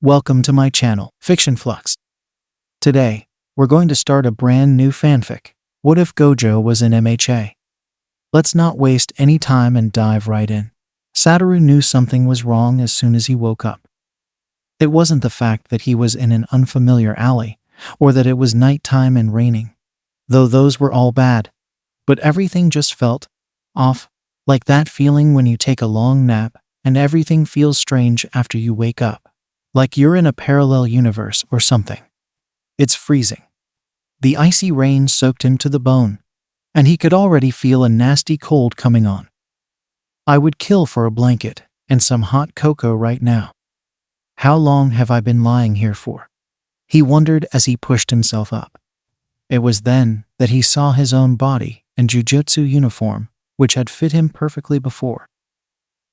Welcome to my channel, Fiction Flux. Today, we're going to start a brand new fanfic. What if Gojo was in MHA? Let's not waste any time and dive right in. Satoru knew something was wrong as soon as he woke up. It wasn't the fact that he was in an unfamiliar alley, or that it was nighttime and raining, though those were all bad, but everything just felt off, like that feeling when you take a long nap and everything feels strange after you wake up. Like you're in a parallel universe or something. It's freezing. The icy rain soaked him to the bone, and he could already feel a nasty cold coming on. I would kill for a blanket and some hot cocoa right now. How long have I been lying here for? He wondered as he pushed himself up. It was then that he saw his own body and jujutsu uniform, which had fit him perfectly before.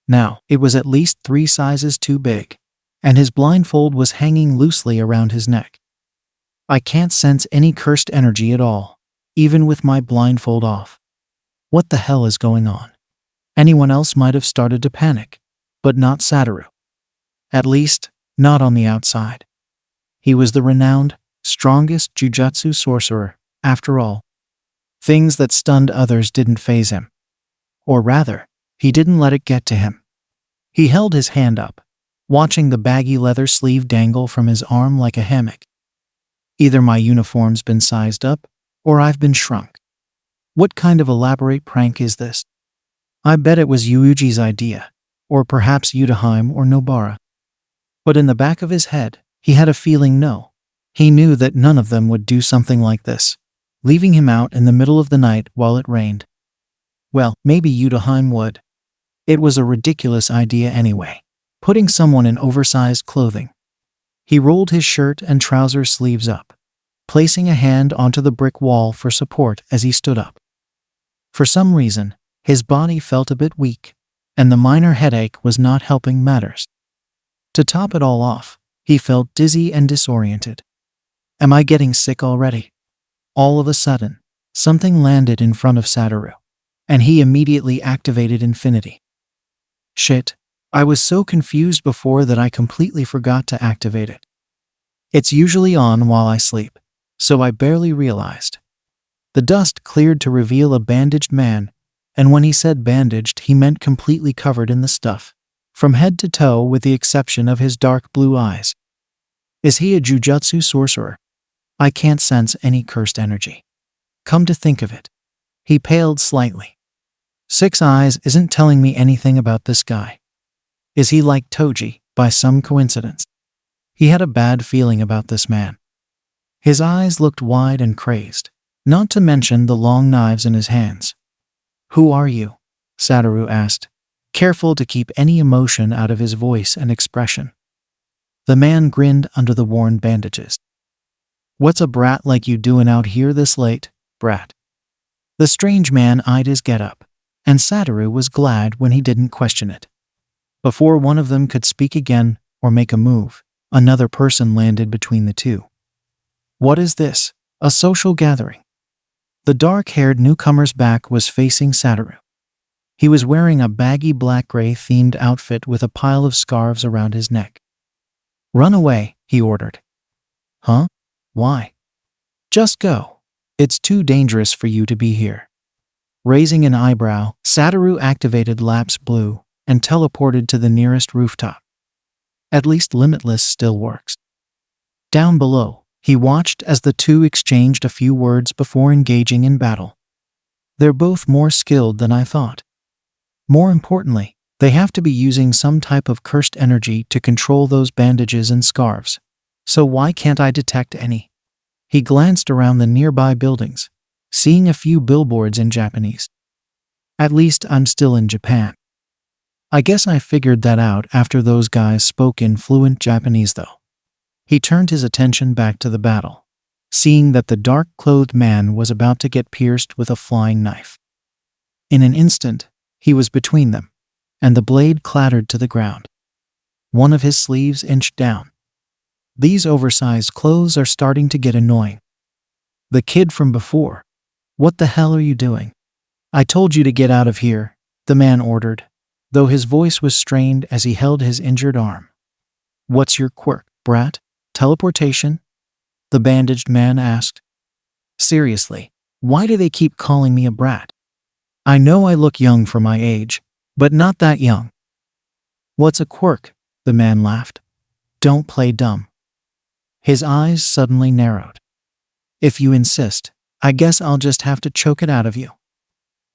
Now, it was at least 3 sizes too big, and his blindfold was hanging loosely around his neck. I can't sense any cursed energy at all, even with my blindfold off. What the hell is going on? Anyone else might have started to panic, but not Satoru. At least, not on the outside. He was the renowned, strongest jujutsu sorcerer, after all. Things that stunned others didn't faze him. Or rather, he didn't let it get to him. He held his hand up, watching the baggy leather sleeve dangle from his arm like a hammock. Either my uniform's been sized up, or I've been shrunk. What kind of elaborate prank is this? I bet it was Yuuji's idea, or perhaps Yutaheim or Nobara. But in the back of his head, he had a feeling no. He knew that none of them would do something like this, leaving him out in the middle of the night while it rained. Well, maybe Yutaheim would. It was a ridiculous idea anyway. Putting someone in oversized clothing. He rolled his shirt and trouser sleeves up, placing a hand onto the brick wall for support as he stood up. For some reason, his body felt a bit weak, and the minor headache was not helping matters. To top it all off, he felt dizzy and disoriented. Am I getting sick already? All of a sudden, something landed in front of Satoru, and he immediately activated Infinity. Shit. I was so confused before that I completely forgot to activate it. It's usually on while I sleep, so I barely realized. The dust cleared to reveal a bandaged man, and when he said bandaged, he meant completely covered in the stuff, from head to toe with the exception of his dark blue eyes. Is he a jujutsu sorcerer? I can't sense any cursed energy. Come to think of it. He paled slightly. 6 eyes isn't telling me anything about this guy. Is he like Toji, by some coincidence? He had a bad feeling about this man. His eyes looked wide and crazed, not to mention the long knives in his hands. Who are you? Satoru asked, careful to keep any emotion out of his voice and expression. The man grinned under the worn bandages. What's a brat like you doing out here this late, brat? The strange man eyed his getup, and Satoru was glad when he didn't question it. Before one of them could speak again or make a move, another person landed between the two. What is this? A social gathering? The dark-haired newcomer's back was facing Satoru. He was wearing a baggy black-gray themed outfit with a pile of scarves around his neck. Run away, he ordered. Huh? Why? Just go. It's too dangerous for you to be here. Raising an eyebrow, Satoru activated Lapse Blue and teleported to the nearest rooftop. At least Limitless still works. Down below, he watched as the two exchanged a few words before engaging in battle. They're both more skilled than I thought. More importantly, they have to be using some type of cursed energy to control those bandages and scarves. So why can't I detect any? He glanced around the nearby buildings, seeing a few billboards in Japanese. At least I'm still in Japan. I guess I figured that out after those guys spoke in fluent Japanese though. He turned his attention back to the battle, seeing that the dark-clothed man was about to get pierced with a flying knife. In an instant, he was between them, and the blade clattered to the ground. One of his sleeves inched down. These oversized clothes are starting to get annoying. The kid from before. What the hell are you doing? I told you to get out of here, the man ordered, though his voice was strained as he held his injured arm. What's your quirk? Brat? Teleportation? The bandaged man asked. Seriously, why do they keep calling me a brat? I know I look young for my age, but not that young. What's a quirk? The man laughed. Don't play dumb. His eyes suddenly narrowed. If you insist, I guess I'll just have to choke it out of you.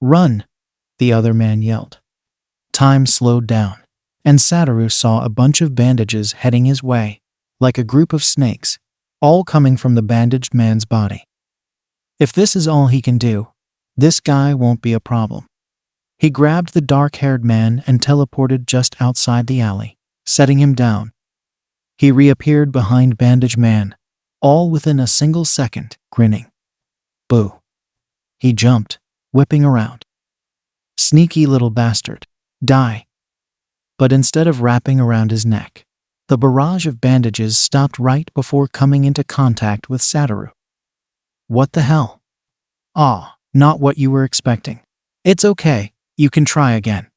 Run, the other man yelled. Time slowed down, and Satoru saw a bunch of bandages heading his way, like a group of snakes, all coming from the bandaged man's body. If this is all he can do, this guy won't be a problem. He grabbed the dark-haired man and teleported just outside the alley, setting him down. He reappeared behind Bandage Man, all within a single second, grinning. Boo. He jumped, whipping around. Sneaky little bastard. Die. But instead of wrapping around his neck, the barrage of bandages stopped right before coming into contact with Satoru. What the hell? Ah, not what you were expecting. It's okay, you can try again.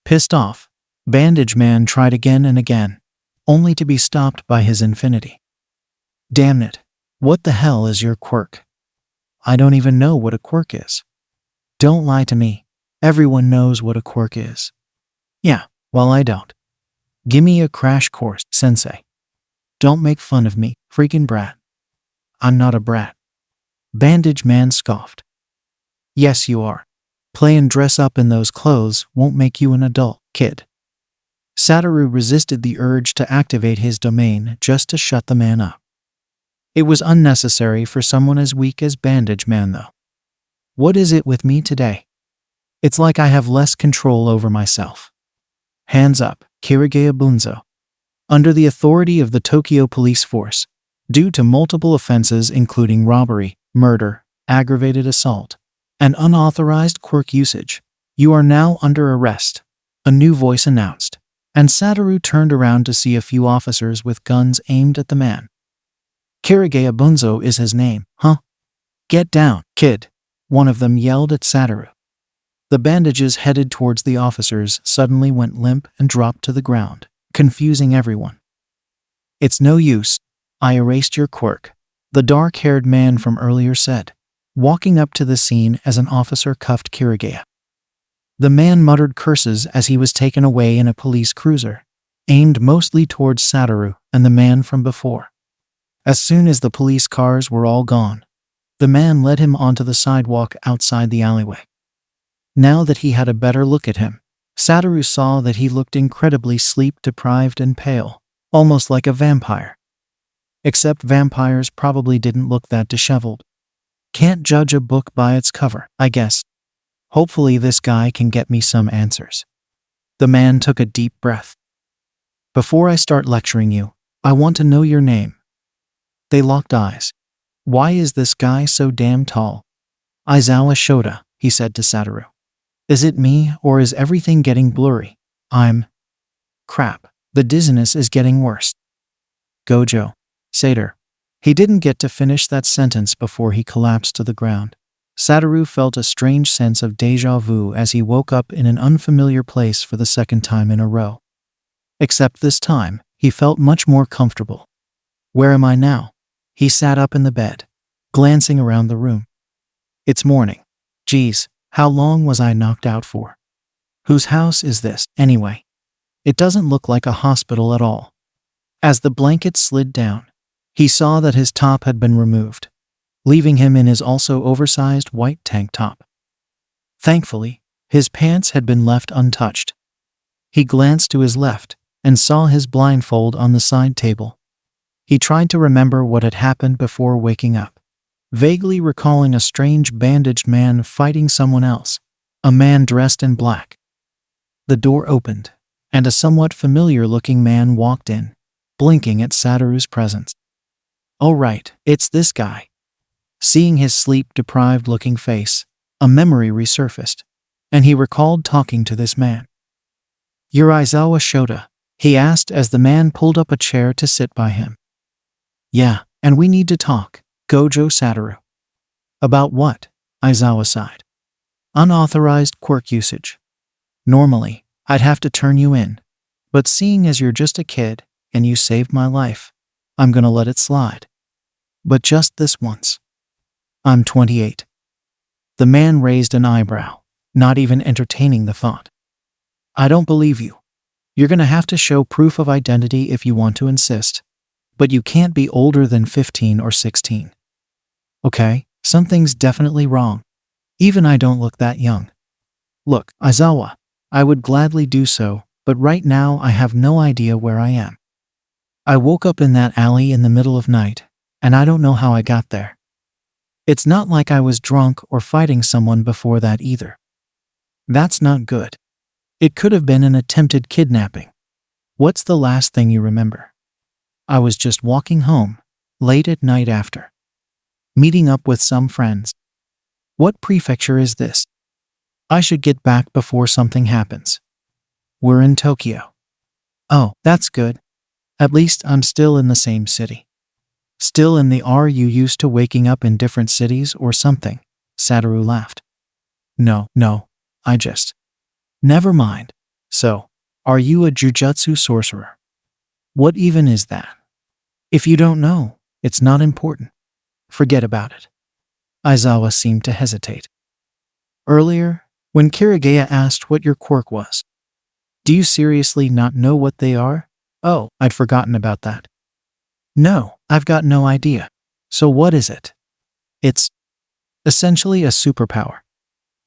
Pissed off, Bandage Man tried again and again, only to be stopped by his infinity. Damn it, what the hell is your quirk? I don't even know what a quirk is. Don't lie to me, everyone knows what a quirk is. Yeah, well I don't. Gimme a crash course, sensei. Don't make fun of me, freaking brat. I'm not a brat. Bandage Man scoffed. Yes you are. Play and dress up in those clothes won't make you an adult, kid. Satoru resisted the urge to activate his domain just to shut the man up. It was unnecessary for someone as weak as Bandage Man though. What is it with me today? It's like I have less control over myself. Hands up, Kirigaya Bunzo. Under the authority of the Tokyo Police Force, due to multiple offenses including robbery, murder, aggravated assault, and unauthorized quirk usage, you are now under arrest, a new voice announced, and Satoru turned around to see a few officers with guns aimed at the man. Kirigaya Bunzo is his name, huh? Get down, kid, one of them yelled at Satoru. The bandages headed towards the officers suddenly went limp and dropped to the ground, confusing everyone. It's no use, I erased your quirk, the dark-haired man from earlier said, walking up to the scene as an officer cuffed Kirigaya. The man muttered curses as he was taken away in a police cruiser, aimed mostly towards Satoru and the man from before. As soon as the police cars were all gone, the man led him onto the sidewalk outside the alleyway. Now that he had a better look at him, Satoru saw that he looked incredibly sleep-deprived and pale, almost like a vampire. Except vampires probably didn't look that disheveled. Can't judge a book by its cover, I guess. Hopefully this guy can get me some answers. The man took a deep breath. Before I start lecturing you, I want to know your name. They locked eyes. Why is this guy so damn tall? Aizawa Shota, he said to Satoru. Is it me or is everything getting blurry? Crap, the dizziness is getting worse. Gojo. Satyr. He didn't get to finish that sentence before he collapsed to the ground. Satoru felt a strange sense of déjà vu as he woke up in an unfamiliar place for the second time in a row. Except this time, he felt much more comfortable. Where am I now? He sat up in the bed, glancing around the room. It's morning. Geez, how long was I knocked out for? Whose house is this, anyway? It doesn't look like a hospital at all. As the blanket slid down, he saw that his top had been removed, leaving him in his also oversized white tank top. Thankfully, his pants had been left untouched. He glanced to his left and saw his blindfold on the side table. He tried to remember what had happened before waking up, vaguely recalling a strange bandaged man fighting someone else, a man dressed in black. The door opened, and a somewhat familiar-looking man walked in, blinking at Satoru's presence. Oh right, it's this guy. Seeing his sleep-deprived-looking face, a memory resurfaced, and he recalled talking to this man. You're Aizawa Shota, he asked as the man pulled up a chair to sit by him. Yeah, and we need to talk, Gojo Satoru. About what? Aizawa sighed. Unauthorized quirk usage. Normally, I'd have to turn you in, but seeing as you're just a kid, and you saved my life. I'm gonna let it slide. But just this once. I'm 28. The man raised an eyebrow, not even entertaining the thought. I don't believe you. You're gonna have to show proof of identity if you want to insist. But you can't be older than 15 or 16. Okay, something's definitely wrong. Even I don't look that young. Look, Aizawa, I would gladly do so, but right now I have no idea where I am. I woke up in that alley in the middle of night, and I don't know how I got there. It's not like I was drunk or fighting someone before that either. That's not good. It could have been an attempted kidnapping. What's the last thing you remember? I was just walking home, late at night after meeting up with some friends. What prefecture is this? I should get back before something happens. We're in Tokyo. Oh, that's good. At least I'm still in the same city. Still in the Are you used to waking up in different cities or something? Satoru laughed. No, I just. Never mind. So, are you a jujutsu sorcerer? What even is that? If you don't know, it's not important. Forget about it. Aizawa seemed to hesitate. Earlier, when Kirigaya asked what your quirk was, do you seriously not know what they are? Oh, I'd forgotten about that. No, I've got no idea. So what is it? It's essentially a superpower.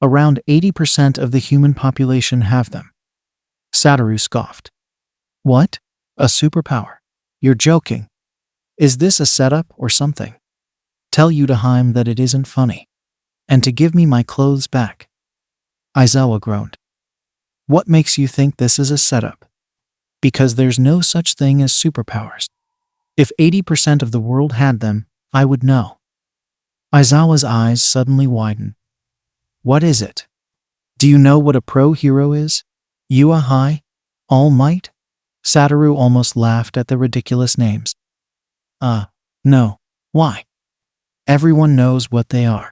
Around 80% of the human population have them. Satoru scoffed. What? A superpower? You're joking. Is this a setup or something? Tell Yutaheim that it isn't funny. And to give me my clothes back. Aizawa groaned. What makes you think this is a setup? Because there's no such thing as superpowers. If 80% of the world had them, I would know. Aizawa's eyes suddenly widened. What is it? Do you know what a pro-hero is? Yua-hai? All Might? Satoru almost laughed at the ridiculous names. No. Why? Everyone knows what they are.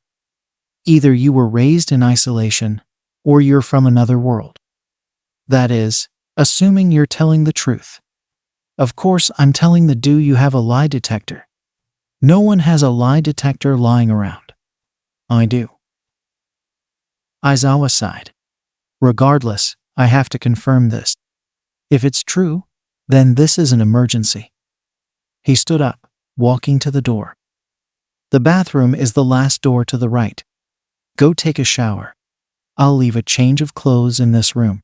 Either you were raised in isolation, or you're from another world. That is, assuming you're telling the truth. Of course, I'm telling the do you have a lie detector? No one has a lie detector lying around. I do. Aizawa sighed. Regardless, I have to confirm this. If it's true, then this is an emergency. He stood up, walking to the door. The bathroom is the last door to the right. Go take a shower. I'll leave a change of clothes in this room.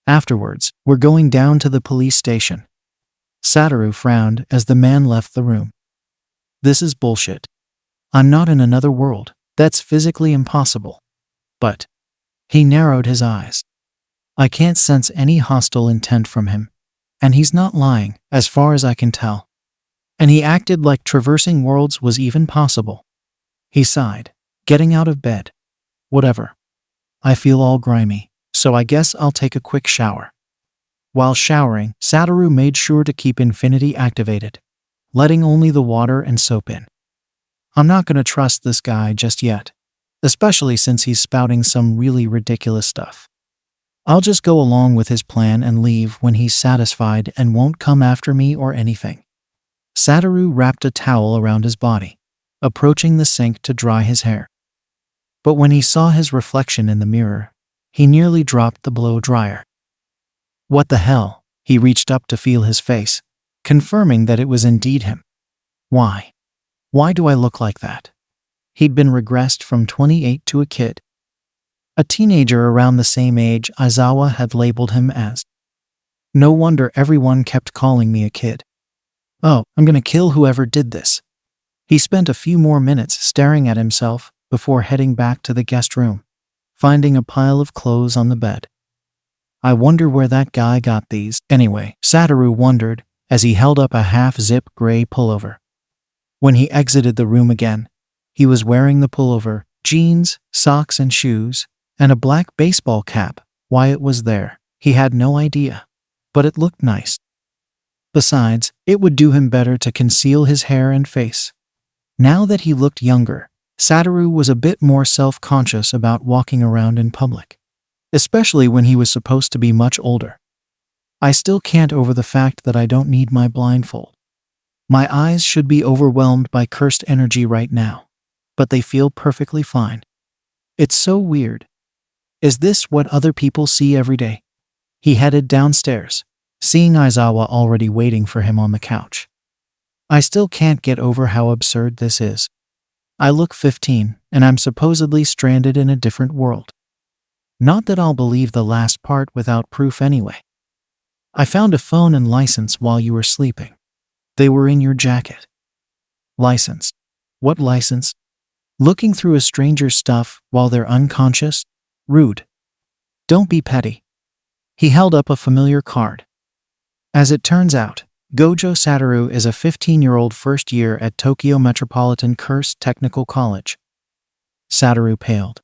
Afterwards, we're going down to the police station. Satoru frowned as the man left the room. This is bullshit. I'm not in another world. That's physically impossible. But he narrowed his eyes. I can't sense any hostile intent from him. And he's not lying, as far as I can tell. And he acted like traversing worlds was even possible. He sighed, getting out of bed. Whatever. I feel all grimy, so I guess I'll take a quick shower. While showering, Satoru made sure to keep Infinity activated, letting only the water and soap in. I'm not gonna trust this guy just yet, especially since he's spouting some really ridiculous stuff. I'll just go along with his plan and leave when he's satisfied and won't come after me or anything. Satoru wrapped a towel around his body, approaching the sink to dry his hair. But when he saw his reflection in the mirror, he nearly dropped the blow dryer. What the hell? He reached up to feel his face, confirming that it was indeed him. Why? Why do I look like that? He'd been regressed from 28 to a kid. A teenager around the same age Aizawa had labeled him as. No wonder everyone kept calling me a kid. Oh, I'm gonna kill whoever did this. He spent a few more minutes staring at himself before heading back to the guest room, finding a pile of clothes on the bed. I wonder where that guy got these. Anyway, Satoru wondered as he held up a half-zip gray pullover. When he exited the room again, he was wearing the pullover, jeans, socks and shoes, and a black baseball cap. Why it was there, he had no idea, but it looked nice. Besides, it would do him better to conceal his hair and face. Now that he looked younger, Satoru was a bit more self-conscious about walking around in public, especially when he was supposed to be much older. I still can't over the fact that I don't need my blindfold. My eyes should be overwhelmed by cursed energy right now, but they feel perfectly fine. It's so weird. Is this what other people see every day? He headed downstairs, seeing Aizawa already waiting for him on the couch. I still can't get over how absurd this is. I look 15, and I'm supposedly stranded in a different world. Not that I'll believe the last part without proof anyway. I found a phone and license while you were sleeping. They were in your jacket. License? What license? Looking through a stranger's stuff while they're unconscious? Rude. Don't be petty. He held up a familiar card. As it turns out, Gojo Satoru is a 15-year-old first year at Tokyo Metropolitan Curse Technical College. Satoru paled.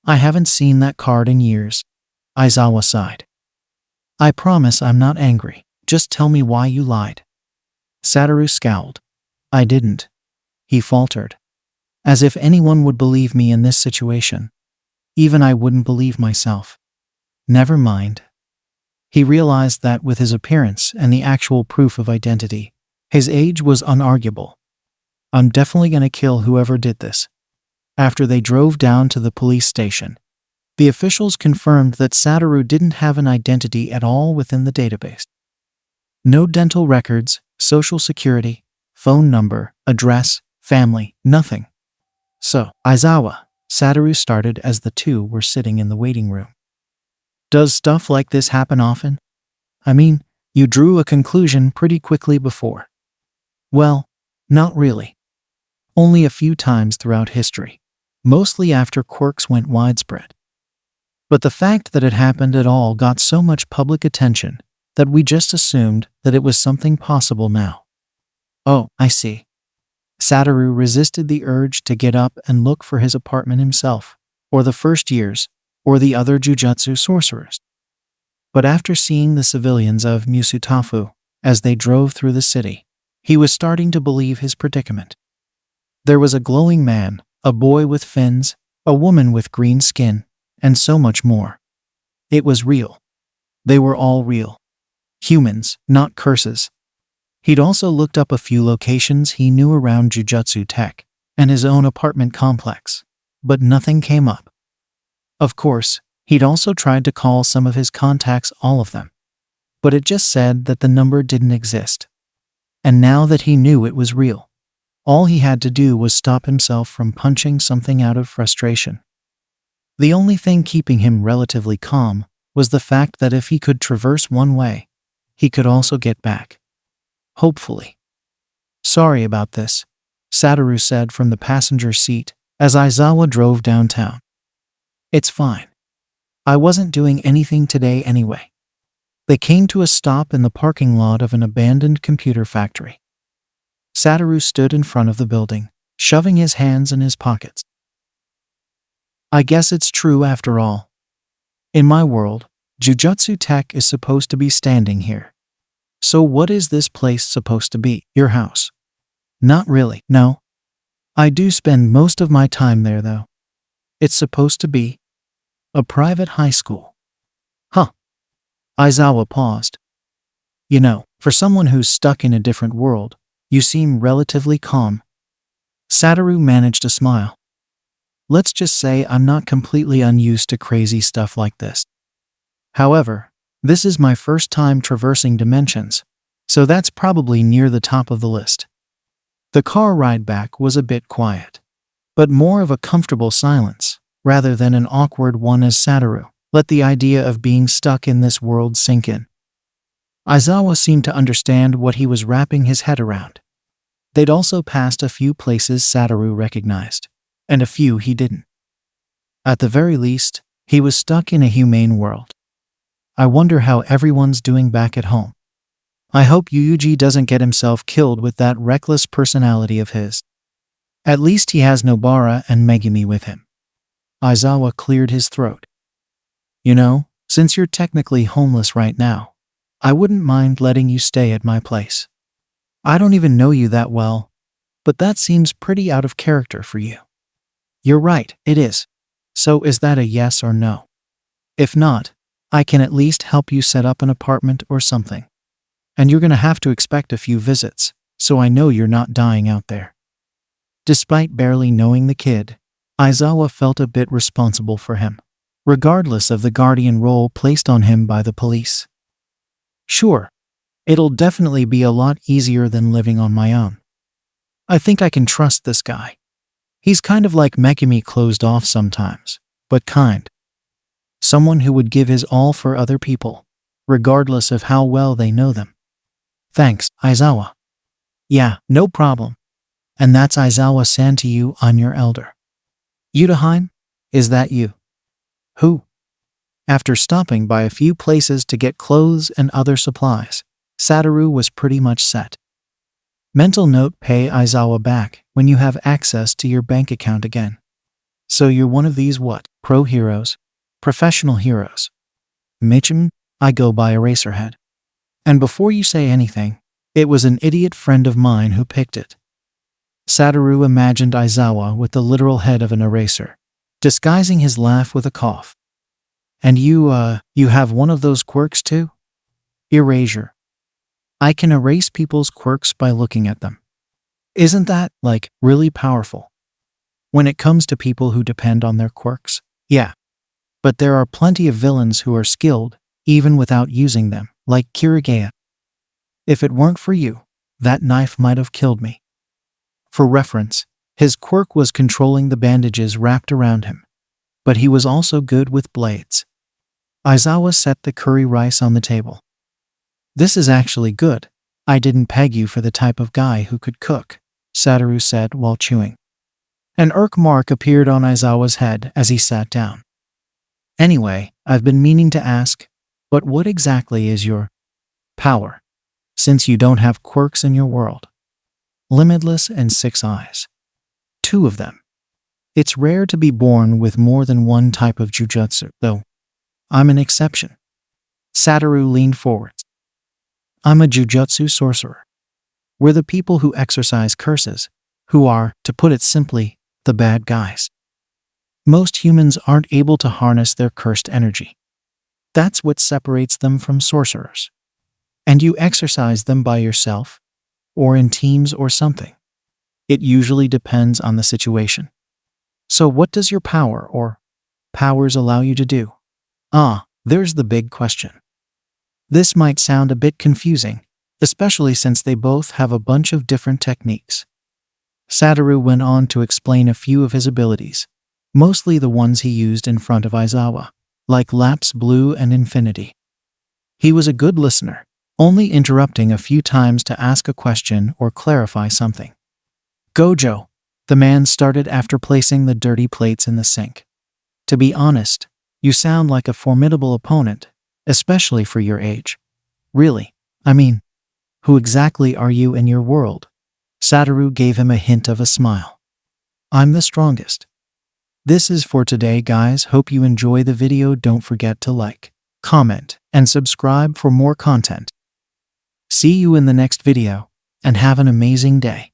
I haven't seen that card in years. Aizawa sighed. I promise I'm not angry. Just tell me why you lied. Satoru scowled. I didn't. He faltered. As if anyone would believe me in this situation. Even I wouldn't believe myself. Never mind. He realized that with his appearance and the actual proof of identity, his age was unarguable. I'm definitely gonna kill whoever did this. After they drove down to the police station, the officials confirmed that Satoru didn't have an identity at all within the database. No dental records, social security, phone number, address, family, nothing. So, Aizawa, Satoru started as the two were sitting in the waiting room. Does stuff like this happen often? I mean, you drew a conclusion pretty quickly before. Well, not really. Only a few times throughout history, mostly after quirks went widespread. But the fact that it happened at all got so much public attention that we just assumed that it was something possible now. Oh, I see. Satoru resisted the urge to get up and look for his apartment himself, or the first years, or the other jujutsu sorcerers. But after seeing the civilians of Musutafu as they drove through the city, he was starting to believe his predicament. There was a glowing man, a boy with fins, a woman with green skin, and so much more. It was real. They were all real. Humans, not curses. He'd also looked up a few locations he knew around Jujutsu Tech and his own apartment complex, but nothing came up. Of course, he'd also tried to call some of his contacts, all of them, but it just said that the number didn't exist. And now that he knew it was real, all he had to do was stop himself from punching something out of frustration. The only thing keeping him relatively calm was the fact that if he could traverse one way, he could also get back. Hopefully. Sorry about this, Satoru said from the passenger seat as Aizawa drove downtown. It's fine. I wasn't doing anything today anyway. They came to a stop in the parking lot of an abandoned computer factory. Satoru stood in front of the building, shoving his hands in his pockets. I guess it's true after all. In my world, Jujutsu Tech is supposed to be standing here. So what is this place supposed to be? Your house? Not really, no. I do spend most of my time there though. It's supposed to be a private high school. Huh. Aizawa paused. You know, for someone who's stuck in a different world, you seem relatively calm. Satoru managed a smile. Let's just say I'm not completely unused to crazy stuff like this. However, this is my first time traversing dimensions, so that's probably near the top of the list. The car ride back was a bit quiet, but more of a comfortable silence, rather than an awkward one as Satoru let the idea of being stuck in this world sink in. Aizawa seemed to understand what he was wrapping his head around. They'd also passed a few places Satoru recognized, and a few he didn't. At the very least, he was stuck in a humane world. I wonder how everyone's doing back at home. I hope Yuuji doesn't get himself killed with that reckless personality of his. At least he has Nobara and Megumi with him. Aizawa cleared his throat. You know, since you're technically homeless right now, I wouldn't mind letting you stay at my place. I don't even know you that well, but that seems pretty out of character for you. You're right, it is. So is that a yes or no? If not, I can at least help you set up an apartment or something. And you're gonna have to expect a few visits, so I know you're not dying out there." Despite barely knowing the kid, Aizawa felt a bit responsible for him, regardless of the guardian role placed on him by the police. "Sure, it'll definitely be a lot easier than living on my own. I think I can trust this guy. He's kind of like Megumi, closed off sometimes, but kind. Someone who would give his all for other people, regardless of how well they know them." "Thanks, Aizawa." "Yeah, no problem. And that's Aizawa-san to you, I'm your elder." "Yudahime? Is that you?" "Who?" After stopping by a few places to get clothes and other supplies, Satoru was pretty much set. Mental note: pay Aizawa back when you have access to your bank account again. "So you're one of these what? Pro heroes? Professional heroes?" "Mitchum, I go by Eraserhead. And before you say anything, it was an idiot friend of mine who picked it." Satoru imagined Aizawa with the literal head of an eraser, disguising his laugh with a cough. "And you have one of those quirks too?" "Erasure. I can erase people's quirks by looking at them. Isn't that, like, really powerful? When it comes to people who depend on their quirks, yeah. But there are plenty of villains who are skilled, even without using them, like Kirigaya. If it weren't for you, that knife might have killed me." For reference, his quirk was controlling the bandages wrapped around him, but he was also good with blades. Aizawa set the curry rice on the table. "This is actually good. I didn't peg you for the type of guy who could cook," Satoru said while chewing. An irk mark appeared on Aizawa's head as he sat down. "Anyway, I've been meaning to ask, but what exactly is your power, since you don't have quirks in your world?" "Limitless and 6 eyes. 2 of them. It's rare to be born with more than one type of jujutsu, though. I'm an exception." Satoru leaned forward. "I'm a jujutsu sorcerer. We're the people who exercise curses, who are, to put it simply, the bad guys. Most humans aren't able to harness their cursed energy. That's what separates them from sorcerers. And you exercise them by yourself, or in teams or something. It usually depends on the situation. So what does your power or powers allow you to do?" There's the big question. This might sound a bit confusing, especially since they both have a bunch of different techniques. Satoru went on to explain a few of his abilities, mostly the ones he used in front of Aizawa, like Lapse Blue and Infinity. He was a good listener, only interrupting a few times to ask a question or clarify something. "Gojo," the man started after placing the dirty plates in the sink. "To be honest, you sound like a formidable opponent, especially for your age." "Really? I mean, who exactly are you in your world?" Satoru gave him a hint of a smile. "I'm the strongest." This is for today, guys. Hope you enjoy the video. Don't forget to like, comment, and subscribe for more content. See you in the next video, and have an amazing day.